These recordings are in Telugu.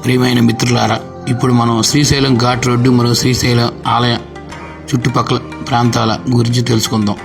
ప్రియమైన మిత్రులారా, ఇప్పుడు మనం శ్రీశైలం ఘాట్ రోడ్డు మరియు శ్రీశైలం ఆలయ చుట్టుపక్కల ప్రాంతాల గురించి తెలుసుకుందాం.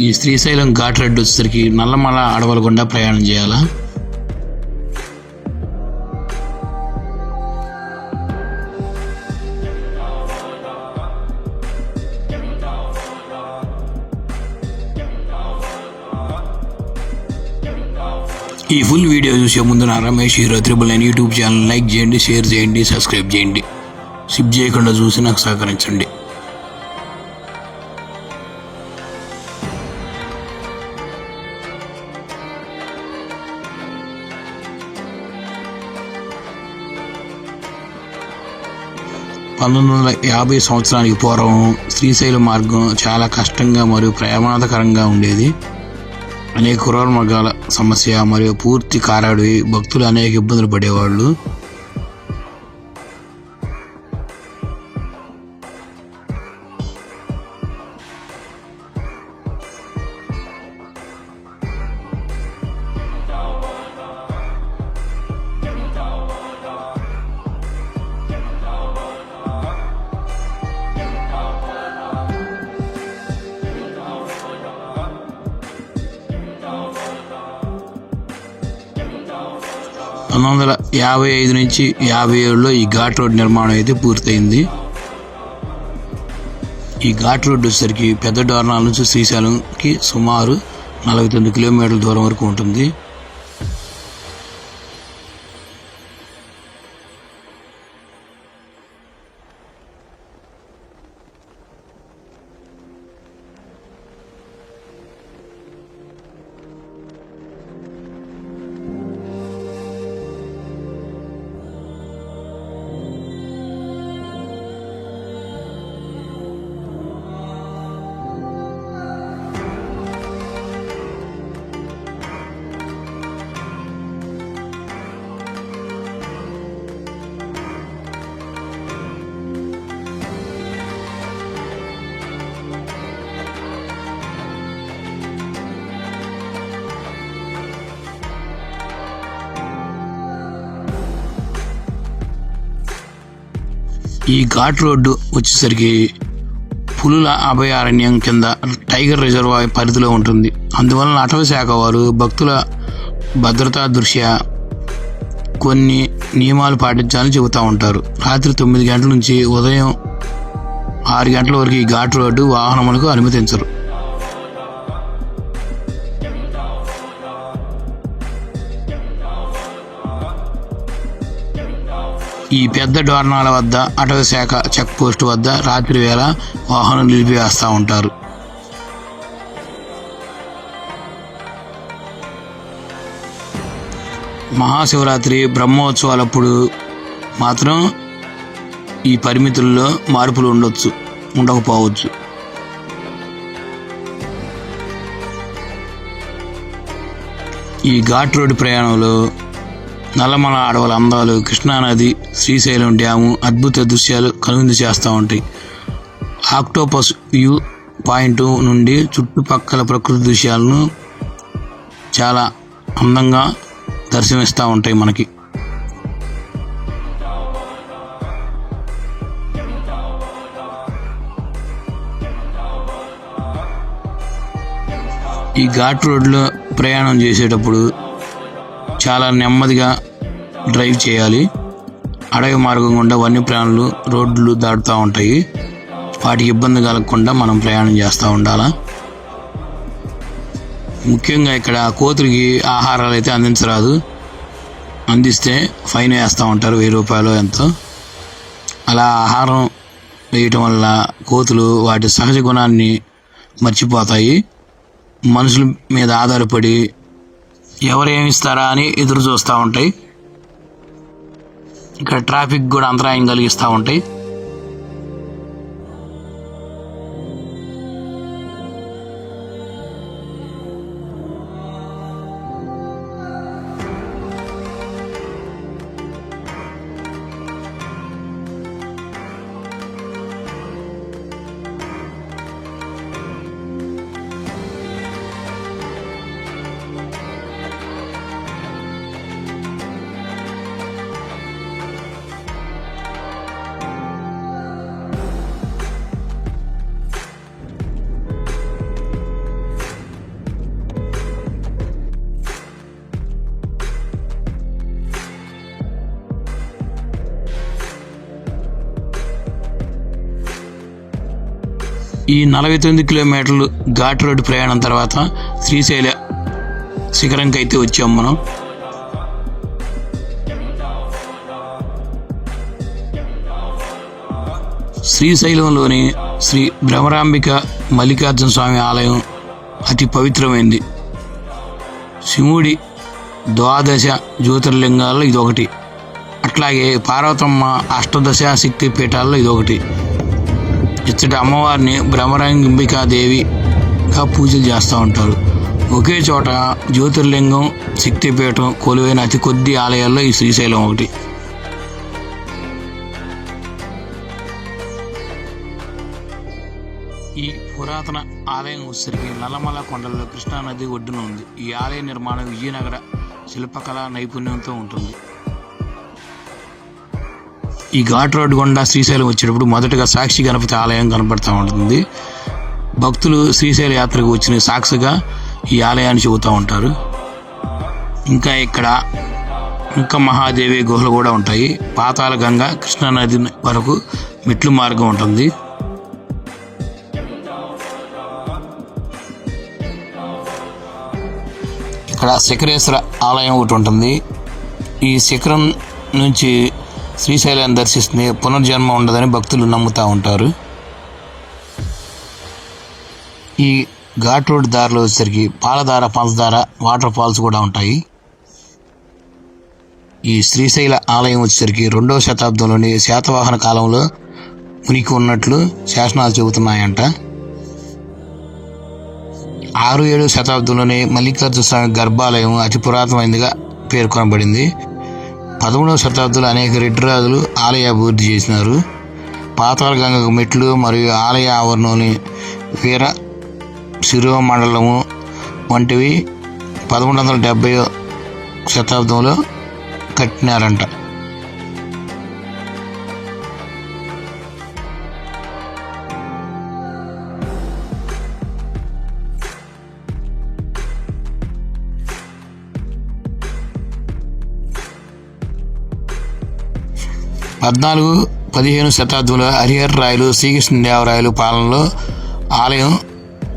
ఈ శ్రీశైలం ఘాట్ రోడ్డు వచ్చేసరికి నల్లమల అడవుల గుండా ప్రయాణం చేయాలా. ఈ ఫుల్ వీడియో చూసే ముందు నా Ramesh hero 999 YouTube channel like చేయండి, షేర్ చేయండి, సబ్స్క్రైబ్ చేయండి. స్కిప్ చేయకుండా చూసి నాకు సహకరించండి. సంవత్సరానికి పూర్వం శ్రీశైలం మార్గం చాలా కష్టంగా మరియు ప్రమాదకరంగా ఉండేది. అనేక క్రూర మృగాల సమస్య మరియు పూర్తి కారడవి, భక్తులు అనేక ఇబ్బందులు పడేవాళ్ళు. నుంచి 1957లో ఈ ఘాట్ రోడ్ నిర్మాణం అయితే పూర్తయింది. ఈ ఘాట్ రోడ్డు వచ్చేసరికి పెద్ద డోర్నాల నుంచి శ్రీశైలంకి సుమారు 49 కిలోమీటర్ల దూరం వరకు ఉంటుంది. ఈ ఘాట్ రోడ్డు వచ్చేసరికి పులుల అభయారణ్యం కింద టైగర్ రిజర్వాయర్ పరిధిలో ఉంటుంది. అందువలన అటవీ శాఖ వారు భక్తుల భద్రతా దృష్ట్యా కొన్ని నియమాలు పాటించాలని చెబుతూ ఉంటారు. రాత్రి 9 గంటల నుంచి ఉదయం 6 గంటల వరకు ఈ ఘాట్ రోడ్డు వాహనములకు అనుమతించరు. ఈ పెద్ద డోర్నాల వద్ద అటవీ శాఖ చెక్ పోస్ట్ వద్ద రాత్రి వేళ వాహనం నిలిపివేస్తూ ఉంటారు. మహాశివరాత్రి బ్రహ్మోత్సవాలప్పుడు మాత్రం ఈ పరిమితుల్లో మార్పులు ఉండకపోవచ్చు. ఈ ఘాట్ రోడ్డు ప్రయాణంలో నల్లమల అడవుల అందాలు, కృష్ణానది, శ్రీశైలం డ్యాము అద్భుత దృశ్యాలు కనువిందు చేస్తూ ఉంటాయి. ఆక్టోపస్ వ్యూ పాయింట్ నుండి చుట్టుపక్కల ప్రకృతి దృశ్యాలను చాలా అందంగా దర్శనమిస్తూ ఉంటాయి మనకి. ఈ ఘాట్ రోడ్లో ప్రయాణం చేసేటప్పుడు చాలా నెమ్మదిగా డ్రైవ్ చేయాలి. అడవి మార్గం గుండా వన్యప్రాణులు రోడ్లు దాటుతూ ఉంటాయి. వాటికి ఇబ్బంది కలగకుండా మనం ప్రయాణం చేస్తూ ఉండాలి. ముఖ్యంగా ఇక్కడ కోతులకి ఆహారాలు అయితే అందించరాదు. అందిస్తే ఫైన్ వేస్తూ ఉంటారు, 1000 రూపాయలు ఎంతో. అలా ఆహారం వేయటం వల్ల కోతులు వాటి సహజ గుణాన్ని మర్చిపోతాయి. మనుషుల మీద ఆధారపడి ఎవరేమిస్తారా అని ఎదురు చూస్తూ ఉంటాయి. ఇక్కడ ట్రాఫిక్ కూడా అంతరాయం కలిగిస్తూ ఉంటాయి. ఈ 49 కిలోమీటర్లు ఘాట్ రోడ్డు ప్రయాణం తర్వాత శ్రీశైల శిఖరంకి అయితే వచ్చాం మనం. శ్రీశైలంలోని శ్రీ భ్రమరాంబిక మల్లికార్జున స్వామి ఆలయం అతి పవిత్రమైంది. శివుడి ద్వాదశ జ్యోతిర్లింగాల్లో ఇదొకటి. అట్లాగే పార్వతమ్మ అష్టదశ శక్తి పీఠాల్లో ఇదొకటి. ఇచ్చటి అమ్మవారిని భ్రమరాంబికాదేవిగా పూజలు చేస్తూ ఉంటారు. ఒకే చోట జ్యోతిర్లింగం శక్తిపీఠం కొలువైన అతి కొద్ది ఆలయాల్లో ఈ శ్రీశైలం ఒకటి. ఈ పురాతన ఆలయం వచ్చేసరికి నల్లమల కొండల్లో కృష్ణానది ఒడ్డున ఉంది. ఈ ఆలయ నిర్మాణం విజయనగర శిల్పకళా నైపుణ్యంతో ఉంటుంది. ఈ ఘాట్ రోడ్డు గుండా శ్రీశైలం వచ్చేటప్పుడు మొదటగా సాక్షి గణపతి ఆలయం కనపడుతూ ఉంటుంది. భక్తులు శ్రీశైల యాత్రకు వచ్చిన సాక్షిగా ఈ ఆలయాన్ని చెబుతూ ఉంటారు. ఇంకా ఇక్కడ మహాదేవి గుహలు కూడా ఉంటాయి. పాతాళ గంగ కృష్ణానది వరకు మెట్లు మార్గం ఉంటుంది. ఇక్కడ శిఖరేశ్వర ఆలయం ఒకటి ఉంటుంది. ఈ శిఖరం నుంచి శ్రీశైలాన్ని దర్శిస్తే పునర్జన్మ ఉండదని భక్తులు నమ్ముతూ ఉంటారు. ఈ ఘాట్ రోడ్ దారిలో వచ్చేసరికి పాలధార పంచదార వాటర్ ఫాల్స్ కూడా ఉంటాయి. ఈ శ్రీశైల ఆలయం వచ్చేసరికి 2వ శతాబ్దంలోని శాతవాహన కాలంలో ఉనికి ఉన్నట్లు శాసనాలు చెబుతున్నాయంట. 6-7 శతాబ్దంలోనే మల్లికార్జున స్వామి గర్భాలయం అతి పురాతనమైనదిగా పేర్కొనబడింది. 11వ శతాబ్దంలో అనేక రెడ్డి రాజులు ఆలయ అభివృద్ధి చేసినారు. పాతాళ గంగకు మెట్లు మరియు ఆలయ ఆవరణలోని వీర శిరోమండలము వంటివి 1170వ శతాబ్దంలో కట్టినారంట. పద్నాలుగు 15 శతాబ్దంలో హరిహర రాయలు శ్రీకృష్ణదేవరాయలు పాలనలో ఆలయం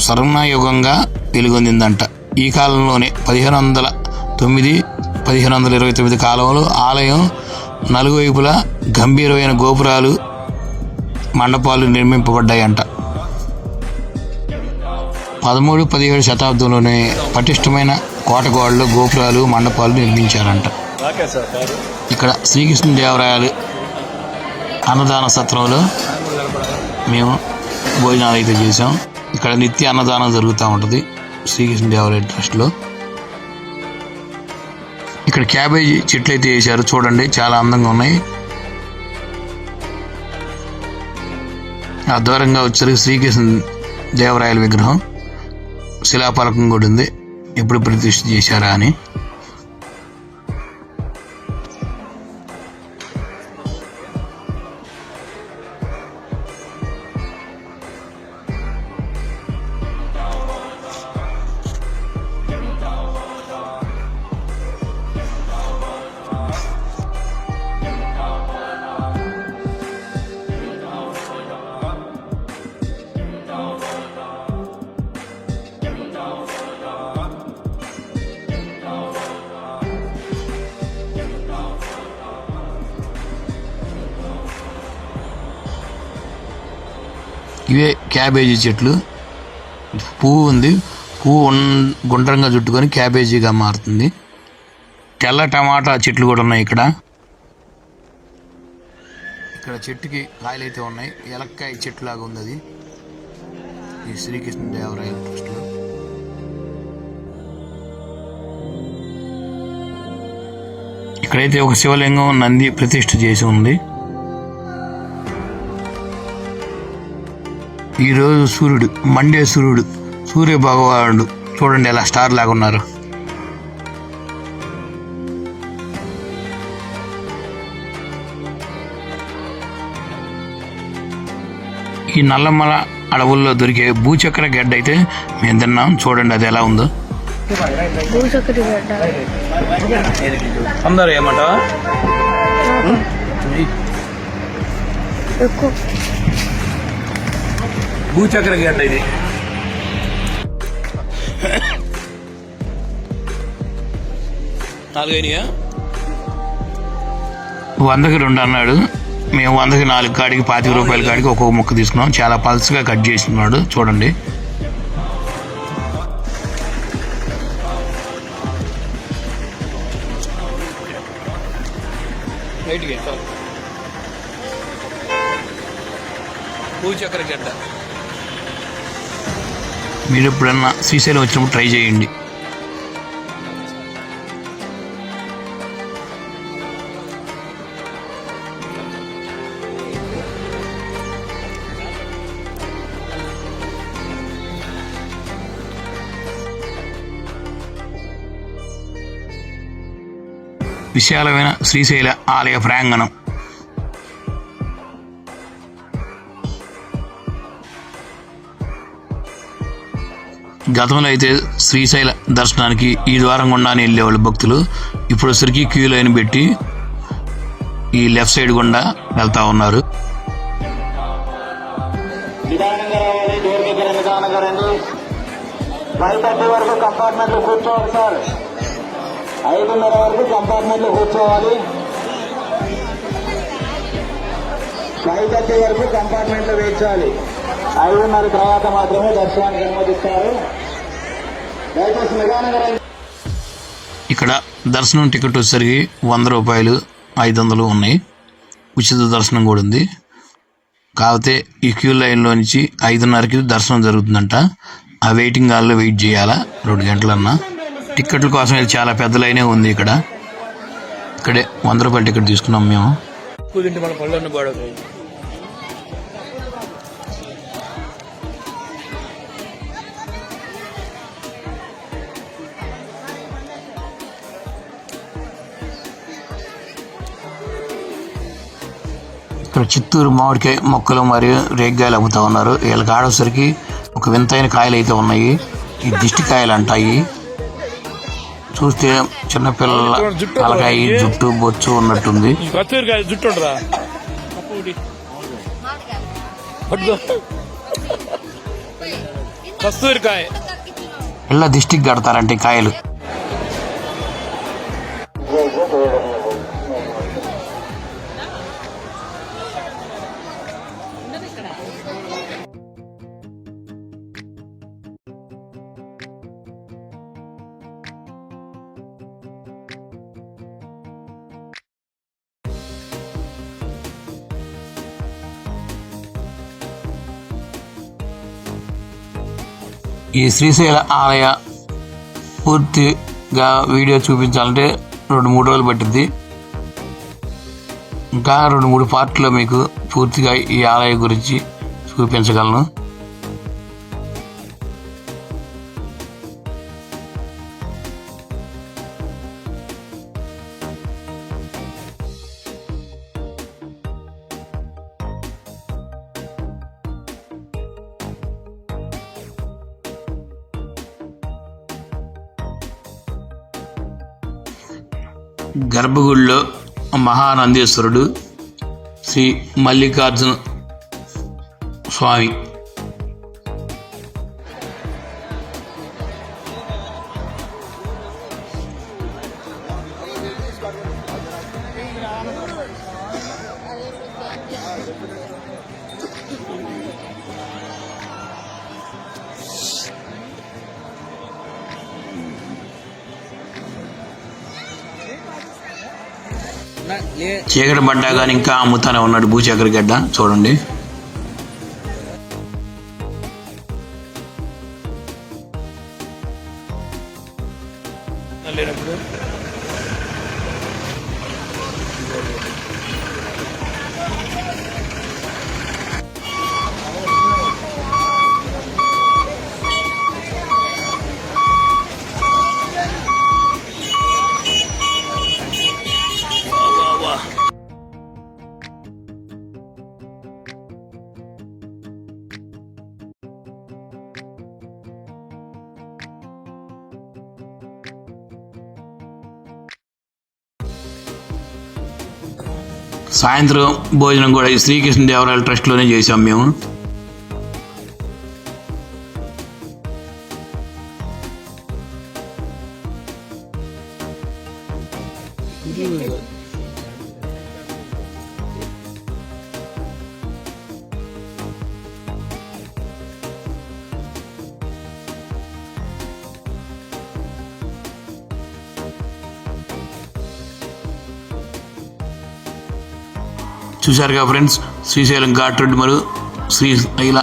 స్వర్ణయుగంగా వెలుగొందిందంట. ఈ కాలంలోనే 1509-1529 కాలంలో ఆలయం నలువైపులా గంభీరమైన గోపురాలు మండపాలు నిర్మింపబడ్డాయంట. 13-17 శతాబ్దంలోనే పటిష్టమైన కోటగోడలు గోపురాలు మండపాలు నిర్మించారంట. ఇక్కడ శ్రీకృష్ణదేవరాయలు అన్నదాన సత్రంలో మేము భోజనాలు అయితే చేసాం. ఇక్కడ నిత్య అన్నదానం జరుగుతూ ఉంటుంది శ్రీకృష్ణదేవరాయ ట్రస్ట్లో. ఇక్కడ క్యాబేజీ చెట్లు అయితే వేశారు, చూడండి చాలా అందంగా ఉన్నాయి. ఆ దూరంగా వచ్చేసరికి శ్రీకృష్ణదేవరాయల విగ్రహం శిలాఫలకం కూడా ఉంది, ఎప్పుడు ప్రతిష్ఠ చేశారా అని. ఇవే క్యాబేజీ చెట్లు. పువ్వు ఉంది, పువ్వు గుండ్రంగా చుట్టుకొని క్యాబేజీగా మారుతుంది. తెల్ల టమాటా చెట్లు కూడా ఉన్నాయి ఇక్కడ. ఇక్కడ చెట్టుకి కాయలు అయితే ఉన్నాయి. ఎలక్కాయ చెట్టు లాగా ఉంది అది. ఈ శ్రీకృష్ణదేవరాయల ట్రస్ట్లో ఇక్కడైతే ఒక శివలింగం నంది ప్రతిష్ఠ చేసి ఉంది. ఈరోజు సూర్యుడు మండే సూర్యుడు సూర్య భగవానుడు చూడండి ఎలా స్టార్ లాగా ఉన్నారు. ఈ నల్లమల అడవుల్లో దొరికే భూచక్ర గడ్డ అయితే మేము తిన్నాం. చూడండి అది ఎలా ఉందో. అందరూ ఏమంటావా? భూచక్ర గడ్డ ఇది. నాలుగైనయా? 100కి 2 అన్నాడు. మేము 100కి 4 కాడికి 25 రూపాయల కాడికి ఒక్కొక్క ముక్క తీసుకున్నాం. చాలా పల్స్గా కట్ చేస్తున్నాడు చూడండి. భూచక్ర గడ్డ మీరు ఎప్పుడన్నా శ్రీశైలం వచ్చినప్పుడు ట్రై చేయండి. విశాలమైన శ్రీశైల ఆలయ ప్రాంగణం. గతంలో అయితే శ్రీశైల దర్శనానికి ఈ ద్వారం గుండానే వెళ్ళేవాళ్ళు భక్తులు. ఇప్పుడు వచ్చరికి క్యూ లైన్ పెట్టి ఈ లెఫ్ట్ సైడ్ గుండా వెళ్తా ఉన్నారు. వరకు కంపార్ట్మెంట్లో కూర్చోవాలి సార్. 5:30 వరకు కంపార్ట్మెంట్లో కూర్చోవాలి. 5:30 వరకు కంపార్ట్మెంట్లో వేయించాలి. 5:30 తర్వాత మాత్రమే దర్శనానికి అనుమతిస్తారు. దయచేసి నిదానంగా. ఇక్కడ దర్శనం టికెట్ వచ్చేసరికి 100 రూపాయలు 500 ఉన్నాయి. ఉచిత దర్శనం కూడా ఉంది. కాకపోతే ఈ క్యూ లైన్లో నుంచి 5:30కి దర్శనం జరుగుతుందంట. ఆ వెయిటింగ్ హాల్లో వెయిట్ చేయాలా 2 గంటలన్నా. టిక్కెట్ల కోసం ఇది చాలా పెద్ద లైనే ఉంది. ఇక్కడే 100 రూపాయల టికెట్ తీసుకున్నాం మేము. ఇక్కడ చిత్తూరు మామిడికాయ మొక్కలు మరియు రేగ్గాయలు అమ్ముతా ఉన్నారు. వీళ్ళకి ఆడేసరికి ఒక వింతైన కాయలు అయితే ఉన్నాయి. ఈ దిష్టి కాయలు అంటాయి. చూస్తే చిన్నపిల్లల తలకాయ జుట్టు బొచ్చు ఉన్నట్టుంది. ఇలా దిష్టికి కడతారంటే కాయలు. ఈ శ్రీశైల ఆలయ పూర్తిగా వీడియో చూపించాలంటే 2-3 రోజులు పట్టింది. ఇంకా 2-3 పార్ట్లో మీకు పూర్తిగా ఈ ఆలయం గురించి చూపించగలను. గర్భగుడిలో మహానందేశ్వరుడు, శ్రీ మల్లికార్జున స్వామి. చీకటి పడ్డా కానీ ఇంకా అమ్ముతానే ఉన్నాడు భూచక్ర గడ్డ చూడండి. సాయంత్రం భోజనం కూడా ఈ శ్రీకృష్ణదేవరాయల ట్రస్ట్లోనే చేసాం మేము. చూశారుగా ఫ్రెండ్స్, శ్రీశైలం ఘాట్ రోడ్ మరియు శ్రీశైల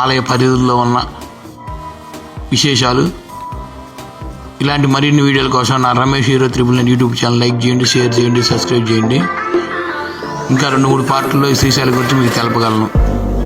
ఆలయ పరిధిలో ఉన్న విశేషాలు. ఇలాంటి మరిన్ని వీడియోల కోసం నా Ramesh hero 999 YouTube channel like చేయండి, షేర్ చేయండి, సబ్స్క్రైబ్ చేయండి. ఇంకా 2-3 పార్ట్లలో శ్రీశైలం గురించి మీకు తెలపగలను.